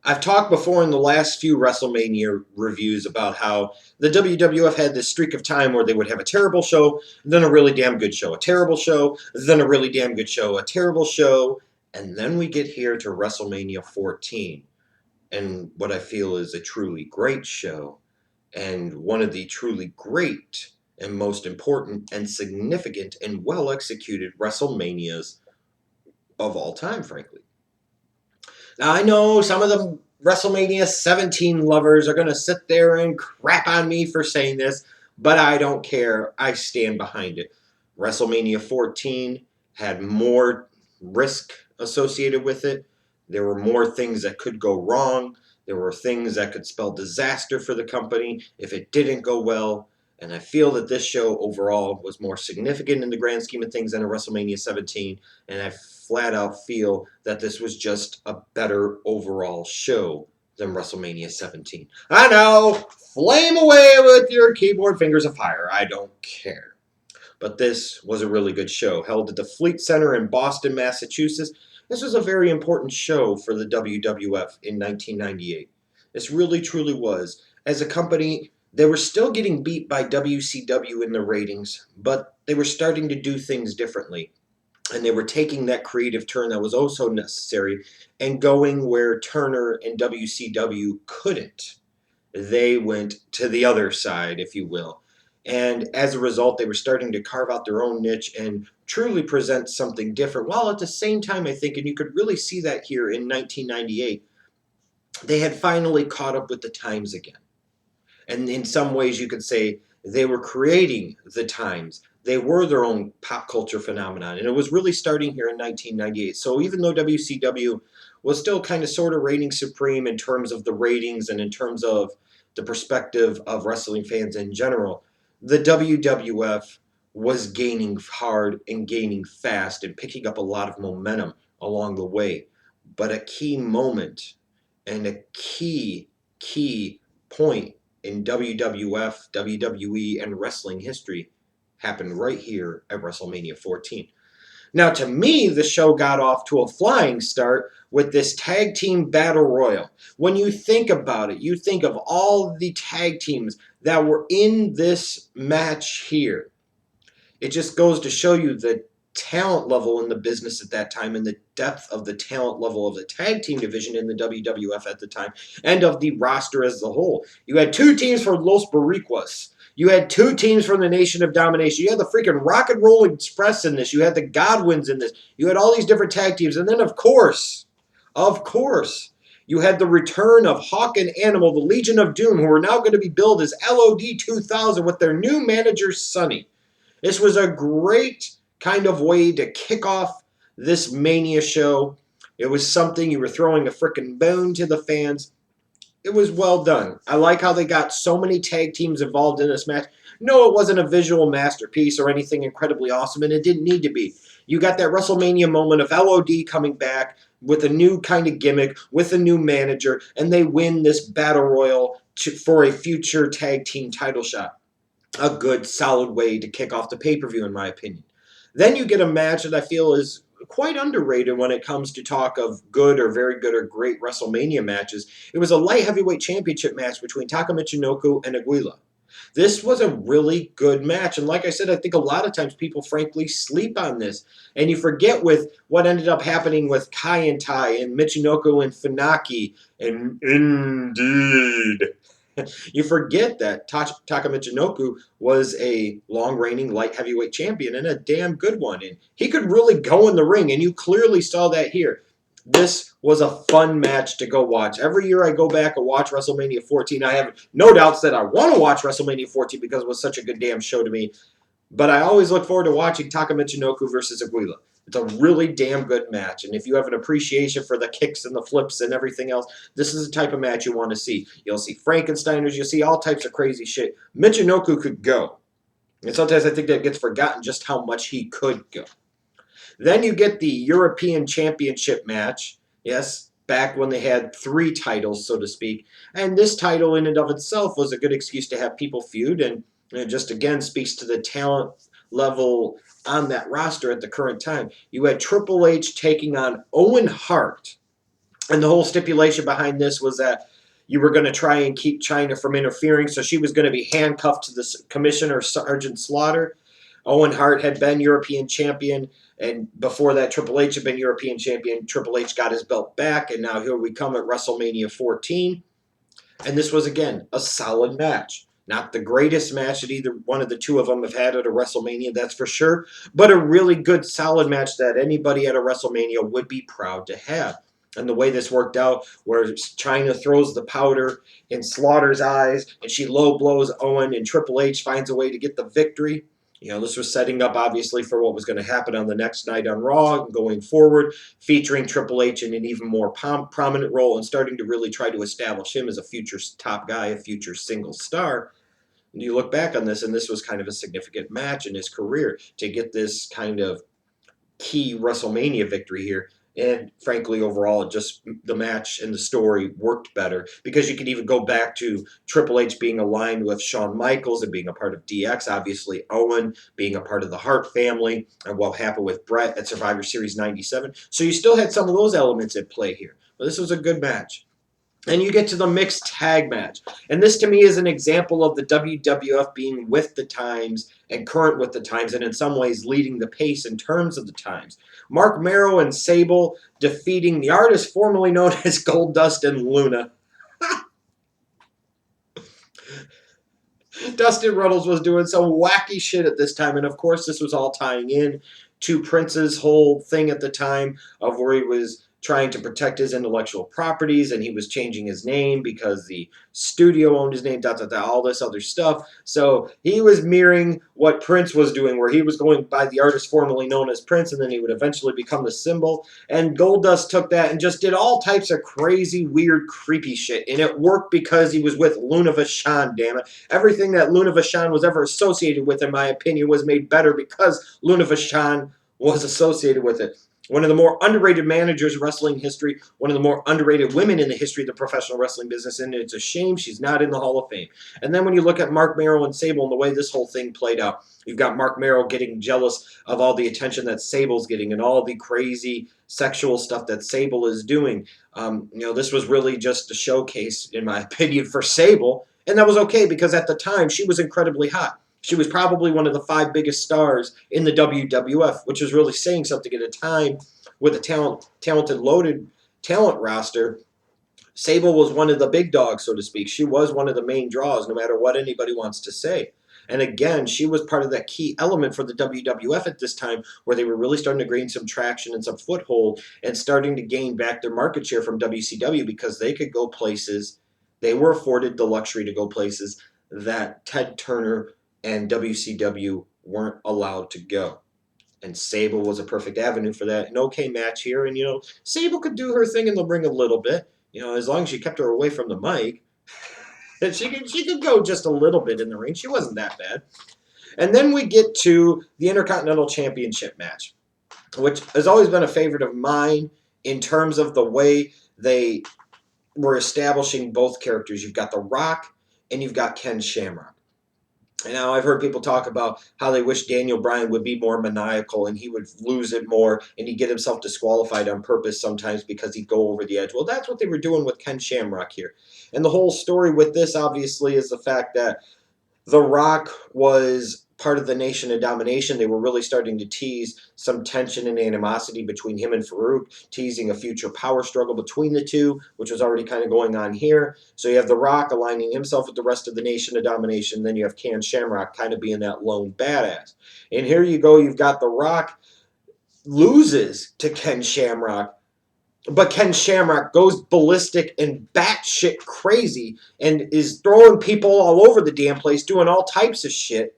I've talked before in the last few WrestleMania reviews about how the WWF had this streak of time where they would have a terrible show, then a really damn good show, a terrible show, then a really damn good show, a terrible show, and then we get here to WrestleMania 14, and what I feel is a truly great show, and one of the truly great and most important and significant and well executed WrestleManias of all time, frankly. Now, I know some of the WrestleMania 17 lovers are going to sit there and crap on me for saying this, but I don't care. I stand behind it. WrestleMania 14 had more risk associated with it. There were more things that could go wrong. There were things that could spell disaster for the company if it didn't go well. And I feel that this show overall was more significant in the grand scheme of things than a WrestleMania 17. And I flat out feel that this was just a better overall show than WrestleMania 17. I know, flame away with your keyboard fingers of fire. I don't care. But this was a really good show, held at the Fleet Center in Boston, Massachusetts. This was a very important show for the WWF in 1998. This really, truly was. As a company, they were still getting beat by WCW in the ratings, but they were starting to do things differently. And they were taking that creative turn that was oh so necessary and going where Turner and WCW couldn't. They went to the other side, if you will. And as a result, they were starting to carve out their own niche and truly present something different. While at the same time, I think, and you could really see that here in 1998, they had finally caught up with the times again. And in some ways, you could say they were creating the times. They were their own pop culture phenomenon. And it was really starting here in 1998. So even though WCW was still kind of sort of reigning supreme in terms of the ratings and in terms of the perspective of wrestling fans in general, the WWF was gaining hard and gaining fast and picking up a lot of momentum along the way. But a key moment and a key point in WWF, WWE, and wrestling history happened right here at WrestleMania 14. Now, to me, the show got off to a flying start with this tag team battle royal. When you think about it, you think of all the tag teams that were in this match here. It just goes to show you the talent level in the business at that time and the depth of the talent level of the tag team division in the WWF at the time and of the roster as a whole. You had two teams for Los Boricuas. You had two teams from the Nation of Domination. You had the freaking Rock and Roll Express in this. You had the Godwins in this. You had all these different tag teams. And then, of course, you had the return of Hawk and Animal, the Legion of Doom, who are now going to be billed as LOD 2000 with their new manager, Sonny. This was a great kind of way to kick off this Mania show. It was something you were throwing a freaking bone to the fans. It was well done. I like how they got so many tag teams involved in this match. No, it wasn't a visual masterpiece or anything incredibly awesome, and it didn't need to be. You got that WrestleMania moment of LOD coming back with a new kind of gimmick, with a new manager, and they win this battle royal for a future tag team title shot. A good, solid way to kick off the pay-per-view, in my opinion. Then you get a match that I feel is quite underrated when it comes to talk of good or very good or great WrestleMania matches. It was a light heavyweight championship match between Taka Michinoku and Aguila. This was a really good match, and like I said, I think a lot of times people frankly sleep on this, and you forget with what ended up happening with Kai and Tai and Michinoku and Funaki, and indeed, you forget that Taka Michinoku was a long-reigning light heavyweight champion and a damn good one. And he could really go in the ring, and you clearly saw that here. This was a fun match to go watch. Every year I go back and watch WrestleMania 14. I have no doubts that I want to watch WrestleMania 14 because it was such a good damn show to me. But I always look forward to watching Taka Michinoku versus Aguila. It's a really damn good match. And if you have an appreciation for the kicks and the flips and everything else, this is the type of match you want to see. You'll see Frankensteiners. You'll see all types of crazy shit. Michinoku could go. And sometimes I think that gets forgotten just how much he could go. Then you get the European Championship match. Yes, back when they had 3 titles, so to speak. And this title in and of itself was a good excuse to have people feud. And it just, again, speaks to the talent level on that roster at the current time. You had Triple H taking on Owen Hart And the whole stipulation behind this was that you were going to try and keep China from interfering, so she was going to be handcuffed to the commissioner, Sergeant Slaughter. Owen Hart had been European champion, and before that, Triple H had been European champion. Triple H got his belt back, and now here we come at WrestleMania 14. And this was, again, a solid match. Not the greatest match that either one of the two of them have had at a WrestleMania, that's for sure, but a really good, solid match that anybody at a WrestleMania would be proud to have. And the way this worked out, where Chyna throws the powder in Slaughter's eyes, and she low blows Owen, and Triple H finds a way to get the victory. You know, this was setting up, obviously, for what was going to happen on the next night on Raw and going forward, featuring Triple H in an even more prominent role and starting to really try to establish him as a future top guy, a future single star. And you look back on this, and this was kind of a significant match in his career to get this kind of key WrestleMania victory here. And frankly, overall, just the match and the story worked better because you could even go back to Triple H being aligned with Shawn Michaels and being a part of DX, obviously Owen being a part of the Hart family, and what happened with Brett at Survivor Series 97. So you still had some of those elements at play here. But this was a good match. And you get to the mixed tag match. And this to me is an example of the WWF being with the times and current with the times and in some ways leading the pace in terms of the times. Mark Mero and Sable defeating the artist formerly known as Goldust and Luna. Dustin Runnels was doing some wacky shit at this time. And of course, this was all tying in to Prince's whole thing at the time of where he was trying to protect his intellectual properties, and he was changing his name because the studio owned his name, all this other stuff. So he was mirroring what Prince was doing, where he was going by the artist formerly known as Prince, and then he would eventually become the symbol. And Goldust took that and just did all types of crazy, weird, creepy shit. And it worked because he was with Luna Vachon, damn it. Everything that Luna Vachon was ever associated with, in my opinion, was made better because Luna Vachon was associated with it. One of the more underrated managers in wrestling history, one of the more underrated women in the history of the professional wrestling business, and it's a shame she's not in the Hall of Fame. And then when you look at Mark Mero and Sable and the way this whole thing played out, you've got Mark Mero getting jealous of all the attention that Sable's getting and all the crazy sexual stuff that Sable is doing. This was really just a showcase, in my opinion, for Sable, and that was okay because at the time she was incredibly hot. She was probably one of the 5 biggest stars in the WWF, which was really saying something at a time with a talented, loaded talent roster. Sable was one of the big dogs, so to speak. She was one of the main draws, no matter what anybody wants to say. And again, she was part of that key element for the WWF at this time, where they were really starting to gain some traction and some foothold and starting to gain back their market share from WCW because they could go places. They were afforded the luxury to go places that Ted Turner and WCW weren't allowed to go. And Sable was a perfect avenue for that. An okay match here, and Sable could do her thing in the ring a little bit, as long as you kept her away from the mic. And she could go just a little bit in the ring. She wasn't that bad. And then we get to the Intercontinental Championship match, which has always been a favorite of mine in terms of the way they were establishing both characters. You've got The Rock and you've got Ken Shamrock. And now I've heard people talk about how they wish Daniel Bryan would be more maniacal and he would lose it more and he'd get himself disqualified on purpose sometimes because he'd go over the edge. Well, that's what they were doing with Ken Shamrock here. And the whole story with this, obviously, is the fact that The Rock was part of the Nation of Domination. They were really starting to tease some tension and animosity between him and Farouk, teasing a future power struggle between the two, which was already kind of going on here. So you have The Rock aligning himself with the rest of the Nation of Domination. Then you have Ken Shamrock kind of being that lone badass. And here you go, you've got The Rock loses to Ken Shamrock, but Ken Shamrock goes ballistic and batshit crazy and is throwing people all over the damn place, doing all types of shit,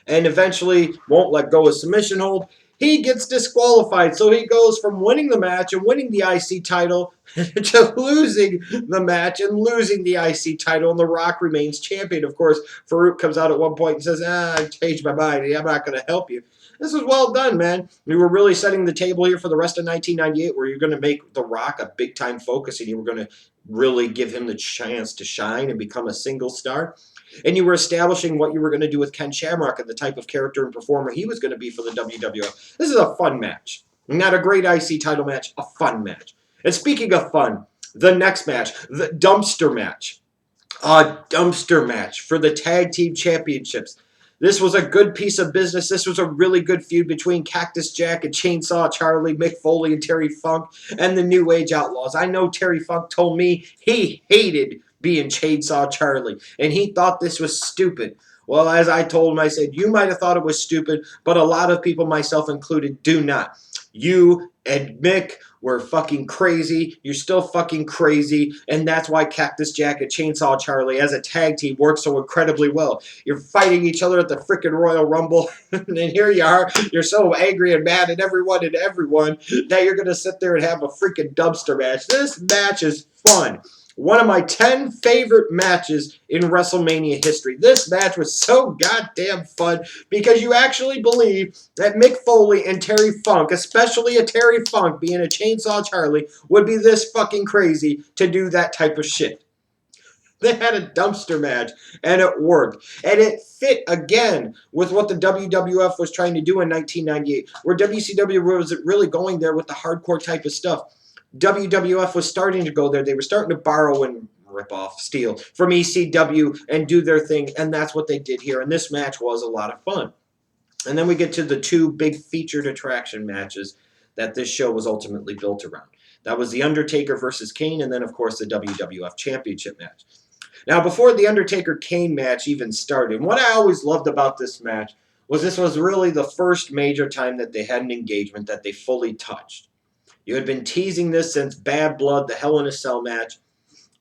and eventually won't let go of submission hold. He gets disqualified, so he goes from winning the match and winning the IC title to losing the match and losing the IC title, and The Rock remains champion. Of course, Farouk comes out at one point and says, I changed my mind. I'm not going to help you. This was well done, man. We were really setting the table here for the rest of 1998 where you're going to make The Rock a big-time focus and you were going to really give him the chance to shine and become a single star. And you were establishing what you were going to do with Ken Shamrock and the type of character and performer he was going to be for the WWF. This is a fun match. Not a great IC title match, a fun match. And speaking of fun, The next match, the dumpster match. A dumpster match for the tag team championships. This was a good piece of business. This was a really good feud between Cactus Jack and Chainsaw Charlie, Mick Foley and Terry Funk, and the New Age Outlaws. I know Terry Funk told me he hated being Chainsaw Charlie, and he thought this was stupid. Well, as I told him, I said, you might have thought it was stupid, but a lot of people, myself included, do not. You and Mick were fucking crazy. You're still fucking crazy. And that's why Cactus Jack and Chainsaw Charlie as a tag team work so incredibly well. You're fighting each other at the freaking Royal Rumble. And here you are. You're so angry and mad at everyone that you're going to sit there and have a freaking dumpster match. This match is fun. One of my 10 favorite matches in WrestleMania history. This match was so goddamn fun because you actually believe that Mick Foley and Terry Funk, especially a Terry Funk being a Chainsaw Charlie, would be this fucking crazy to do that type of shit. They had a dumpster match, and it worked. And it fit, again, with what the WWF was trying to do in 1998, where WCW was really going there with the hardcore type of stuff. WWF was starting to go there. They were starting to borrow and rip off, steal from ECW and do their thing, and that's what they did here. And this match was a lot of fun. And then we get to the two big featured attraction matches that this show was ultimately built around. That was The Undertaker versus Kane, and then, of course, the WWF Championship match. Now, before the Undertaker-Kane match even started, what I always loved about this match was this was really the first major time that they had an engagement that they fully touched. You had been teasing this since Bad Blood, the Hell in a Cell match,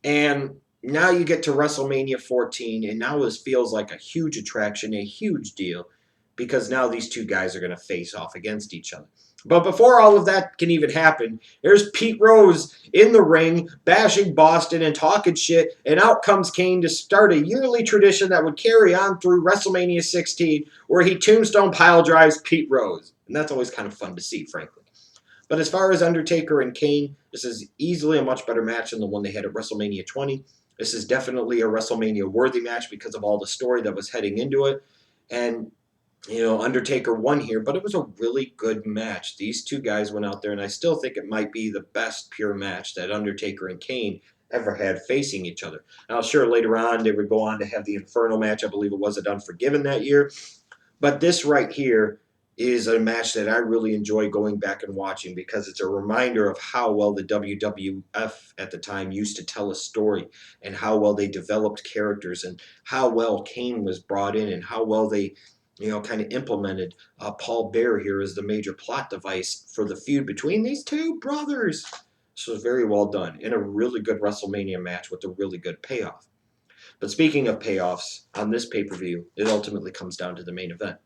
and now you get to WrestleMania 14, and now it feels like a huge attraction, a huge deal, because now these two guys are going to face off against each other. But before all of that can even happen, there's Pete Rose in the ring, bashing Boston and talking shit, and out comes Kane to start a yearly tradition that would carry on through WrestleMania 16, where he tombstone pile drives Pete Rose. And that's always kind of fun to see, frankly. But as far as Undertaker and Kane, this is easily a much better match than the one they had at WrestleMania 20. This is definitely a WrestleMania-worthy match because of all the story that was heading into it. And, you know, Undertaker won here, but it was a really good match. These two guys went out there, and I still think it might be the best pure match that Undertaker and Kane ever had facing each other. Now, sure, later on, they would go on to have the Inferno match. I believe it was at Unforgiven that year. But this right here is a match that I really enjoy going back and watching because it's a reminder of how well the WWF at the time used to tell a story and how well they developed characters and how well Kane was brought in and how well they, you know, kind of implemented Paul Bearer here as the major plot device for the feud between these two brothers. So it's very well done in a really good WrestleMania match with a really good payoff. But speaking of payoffs, on this pay-per-view, it ultimately comes down to the main event.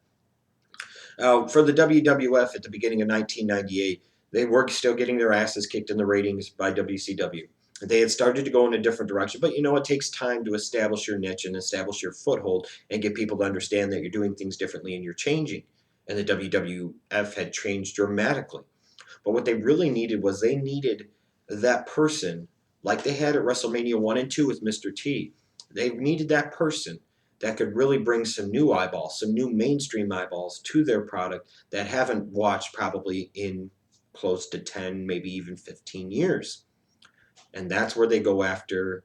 For the WWF at the beginning of 1998, they were still getting their asses kicked in the ratings by WCW. They had started to go in a different direction, but you know, it takes time to establish your niche and establish your foothold and get people to understand that you're doing things differently and you're changing. And the WWF had changed dramatically. But what they really needed was they needed that person, like they had at WrestleMania 1 and 2 with Mr. T. They needed that person that could really bring some new eyeballs, some new mainstream eyeballs to their product that haven't watched probably in close to 10, maybe even 15 years. And that's where they go after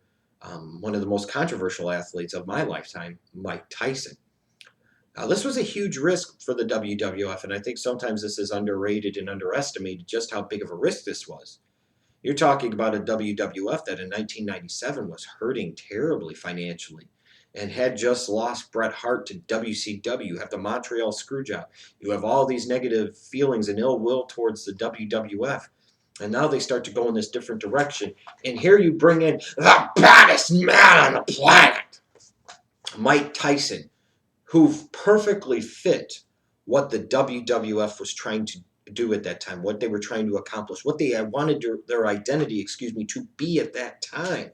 one of the most controversial athletes of my lifetime, Mike Tyson. Now, this was a huge risk for the WWF, and I think sometimes this is underrated and underestimated just how big of a risk this was. You're talking about a WWF that in 1997 was hurting terribly financially and had just lost Bret Hart to WCW. You have the Montreal Screwjob. You have all these negative feelings and ill will towards the WWF. And now they start to go in this different direction. And here you bring in the baddest man on the planet, Mike Tyson, who perfectly fit what the WWF was trying to do at that time, what they were trying to accomplish, what they wanted their identity, to be at that time.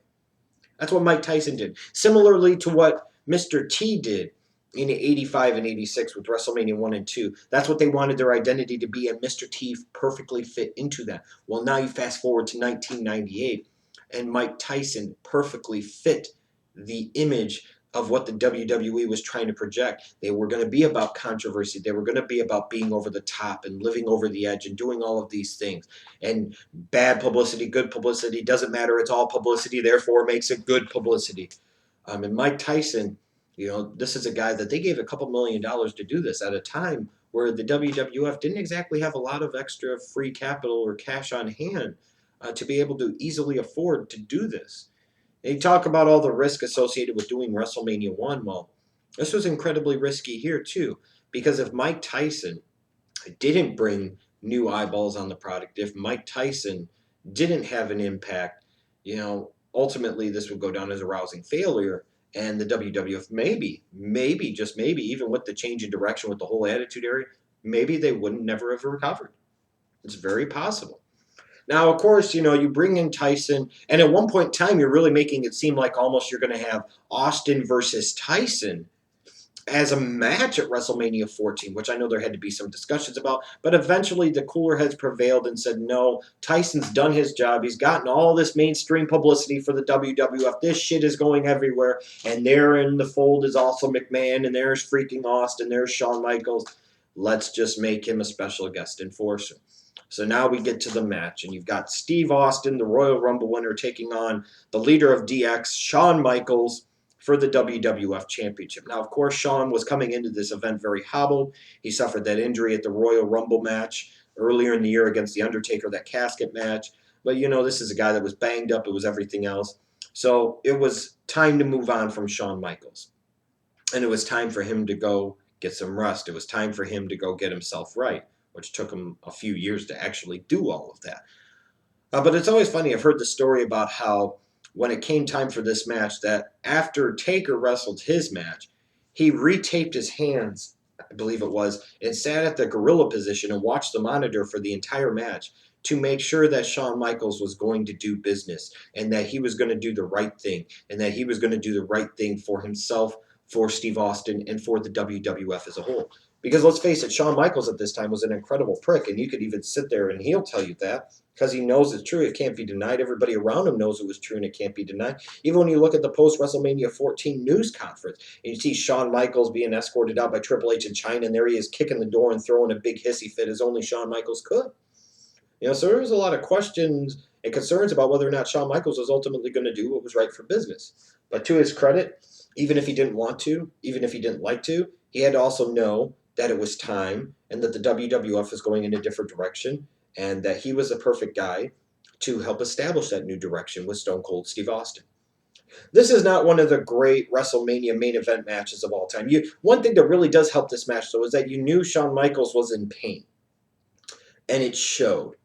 That's what Mike Tyson did. Similarly to what Mr. T did in 85 and 86 with WrestleMania 1 and 2. That's what they wanted their identity to be, and Mr. T perfectly fit into that. Well, now you fast forward to 1998, and Mike Tyson perfectly fit the image of what the WWE was trying to project. They were going to be about controversy. They were going to be about being over the top and living over the edge and doing all of these things. And bad publicity, good publicity, doesn't matter. It's all publicity, therefore makes it good publicity. And Mike Tyson, this is a guy that they gave a couple $1 million to do this at a time where the WWF didn't exactly have a lot of extra free capital or cash on hand to be able to easily afford to do this. And you talk about all the risk associated with doing WrestleMania 1. Well, this was incredibly risky here, too, because if Mike Tyson didn't bring new eyeballs on the product, if Mike Tyson didn't have an impact, ultimately this would go down as a rousing failure. And the WWF maybe, just maybe, even with the change in direction with the whole Attitude Era, maybe they wouldn't never have recovered. It's very possible. Now, of course, you bring in Tyson, and at one point in time, you're really making it seem like almost you're going to have Austin versus Tyson as a match at WrestleMania 14, which I know there had to be some discussions about, but eventually the cooler heads prevailed and said, no, Tyson's done his job. He's gotten all this mainstream publicity for the WWF. This shit is going everywhere, and there in the fold is also McMahon, and there's freaking Austin, there's Shawn Michaels. Let's just make him a special guest enforcer. So now we get to the match, and you've got Steve Austin, the Royal Rumble winner, taking on the leader of DX, Shawn Michaels, for the WWF Championship. Now, of course, Shawn was coming into this event very hobbled. He suffered that injury at the Royal Rumble match earlier in the year against The Undertaker, that casket match. But, this is a guy that was banged up. It was everything else. So it was time to move on from Shawn Michaels. And it was time for him to go get some rest. It was time for him to go get himself right, which took him a few years to actually do all of that. But it's always funny. I've heard the story about how when it came time for this match, that after Taker wrestled his match, he retaped his hands, I believe it was, and sat at the gorilla position and watched the monitor for the entire match to make sure that Shawn Michaels was going to do business and that he was going to do the right thing and that he was going to do the right thing for himself, for Steve Austin, and for the WWF as a whole. Because let's face it, Shawn Michaels at this time was an incredible prick, and you could even sit there and he'll tell you that because he knows it's true. It can't be denied. Everybody around him knows it was true, and it can't be denied. Even when you look at the post-WrestleMania 14 news conference, and you see Shawn Michaels being escorted out by Triple H in China, and there he is kicking the door and throwing a big hissy fit as only Shawn Michaels could. So there was a lot of questions and concerns about whether or not Shawn Michaels was ultimately going to do what was right for business. But to his credit, even if he didn't want to, even if he didn't like to, he had to also know that it was time and that the WWF was going in a different direction and that he was the perfect guy to help establish that new direction with Stone Cold Steve Austin. This is not one of the great WrestleMania main event matches of all time. One thing that really does help this match, though, is that you knew Shawn Michaels was in pain, and it showed.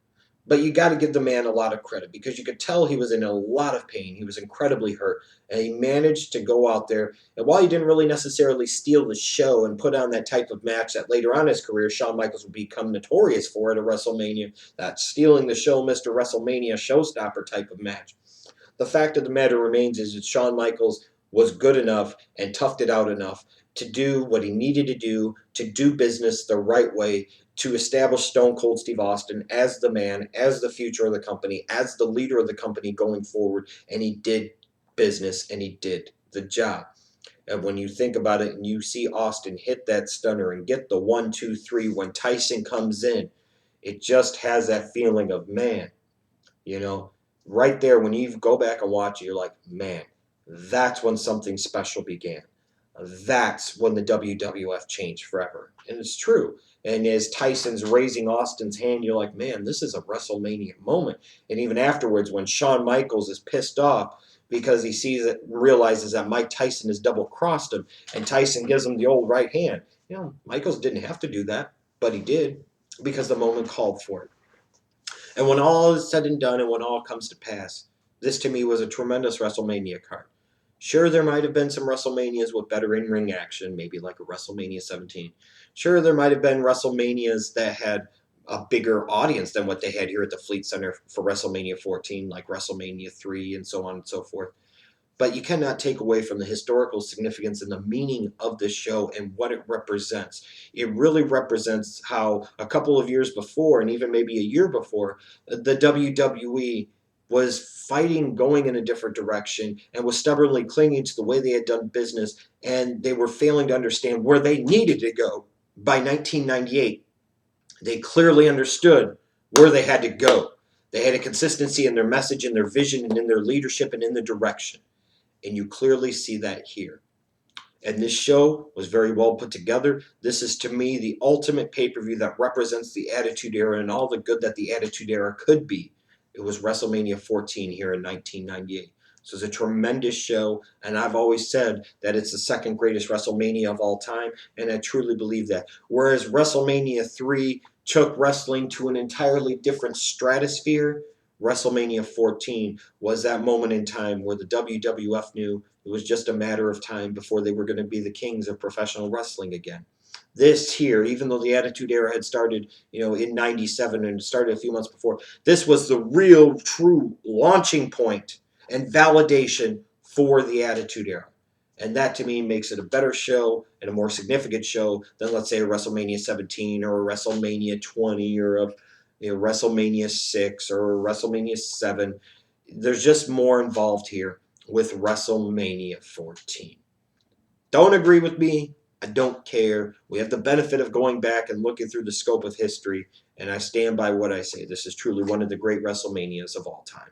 But you got to give the man a lot of credit because you could tell he was in a lot of pain. He was incredibly hurt, and he managed to go out there. And while he didn't really necessarily steal the show and put on that type of match that later on in his career Shawn Michaels would become notorious for at a WrestleMania, that stealing the show, Mr. WrestleMania showstopper type of match, the fact of the matter remains is that Shawn Michaels was good enough and toughed it out enough to do what he needed to do business the right way, to establish Stone Cold Steve Austin as the man, as the future of the company, as the leader of the company going forward, and he did business and he did the job. And when you think about it and you see Austin hit that stunner and get the 1, 2, 3 when Tyson comes in, it just has that feeling of, man, right there when you go back and watch it, you're like, man, that's when something special began. That's when the WWF changed forever. And it's true. And as Tyson's raising Austin's hand, you're like, man, this is a WrestleMania moment. And even afterwards, when Shawn Michaels is pissed off because he realizes that Mike Tyson has double-crossed him, and Tyson gives him the old right hand. Michaels didn't have to do that, but he did because the moment called for it. And when all is said and done and when all comes to pass, this to me was a tremendous WrestleMania card. Sure, there might have been some WrestleManias with better in-ring action, maybe like a WrestleMania 17. Sure, there might have been WrestleManias that had a bigger audience than what they had here at the Fleet Center for WrestleMania 14, like WrestleMania 3 and so on and so forth. But you cannot take away from the historical significance and the meaning of this show and what it represents. It really represents how a couple of years before, and even maybe a year before, the WWE was fighting, going in a different direction, and was stubbornly clinging to the way they had done business, and they were failing to understand where they needed to go. By 1998, they clearly understood where they had to go. They had a consistency in their message, in their vision, and in their leadership, and in the direction. And you clearly see that here. And this show was very well put together. This is, to me, the ultimate pay-per-view that represents the Attitude Era and all the good that the Attitude Era could be. It was WrestleMania 14 here in 1998. So it's a tremendous show, and I've always said that it's the second greatest WrestleMania of all time, and I truly believe that. Whereas WrestleMania 3 took wrestling to an entirely different stratosphere, WrestleMania 14 was that moment in time where the WWF knew it was just a matter of time before they were going to be the kings of professional wrestling again. This here, even though the Attitude Era had started, in '97 and started a few months before, this was the real, true launching point and validation for the Attitude Era. And that, to me, makes it a better show and a more significant show than, let's say, a WrestleMania 17 or a WrestleMania 20 or a WrestleMania 6 or WrestleMania 7. There's just more involved here with WrestleMania 14. Don't agree with me. I don't care. We have the benefit of going back and looking through the scope of history, and I stand by what I say. This is truly one of the great WrestleManias of all time.